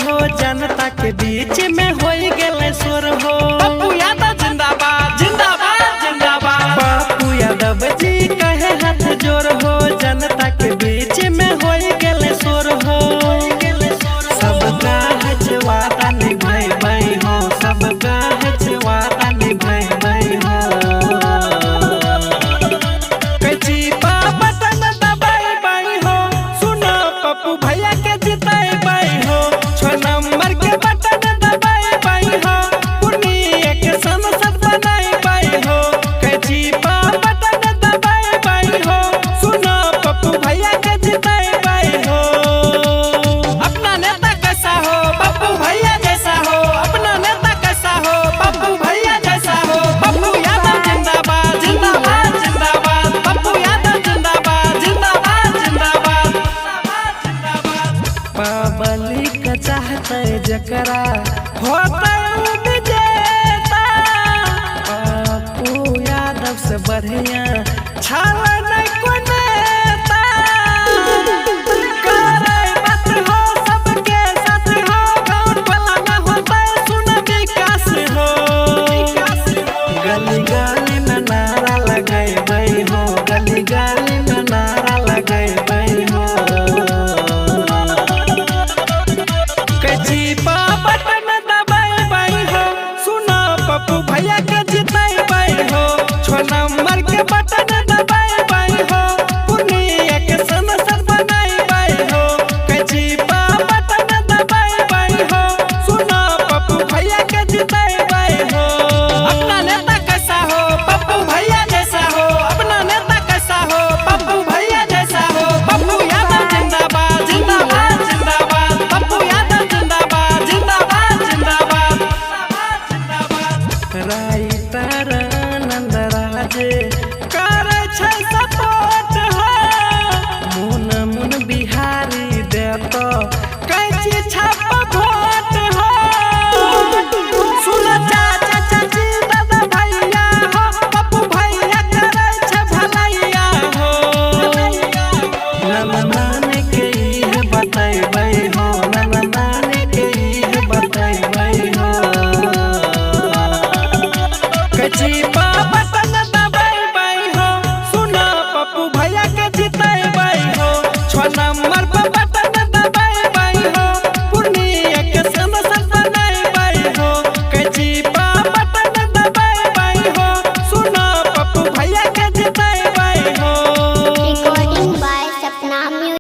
हो, जनता के बीच में हो गए शोर हो। पप्पू यादव जिंदाबाद जिंदाबाद जिंदाबाद। पप्पू यादव जी कहे हाथ जोर हो, जनता के बीच में हो गए शोर हो। सबका है वादा निभाई हो, सबका है वादा निभाई हो। कैची पा बटन दबाई हो, सुनो पप्पू भैया के जिताई हो। 6 नंबर के बटन दबाई हो, पूर्णिया के संसद बनाई हो। कैची पा बटन दबाई हो, सुनो पप्पू भैया के जिताई हो। अपना नेता कैसा हो पप्पू भैया जैसा हो, अपना नेता कैसा हो पप्पू भैया जैसा हो। पप्पू यादव जिंदाबाद जिंदाबाद जिंदाबाद। पप्पू यादव जिंदाबाद जिंदाबाद जिंदाबाद जिंदाबाद। पब्लिक चाहते जकरा होता विजेता, पप्पू यादव से बढ़िया छावा नहीं कोई नेता। करे बात हो सबके साथ हो, गाँव टोला में होता सुन विकास हो। गली गली में नारा लगाई हो, गली गली में नारा लगाई हो। कैची पा बटन दबाई हो, सुनो पप्पू भैया के जिताई हो। 6 नंबर के बटन दबाई हो, पूर्णिया के संसद बनाई हो। कैची पा बटन दबाई हो, सुनो पप्पू भैया के जिताई हो। अपना नेता कैसा हो पप्पू भैया जैसा हो, अपना नेता कैसा हो पप्पू भैया जैसा हो। पप्पू यादव जिंदाबाद जिंदाबाद जिंदाबाद। पप्पू यादव जिंदाबाद जिंदाबाद जिंदाबाद जिंदाबाद। राइटर नंदराज करे छै सपोर्ट हो, मुन बिहारी दे तो कैची छाप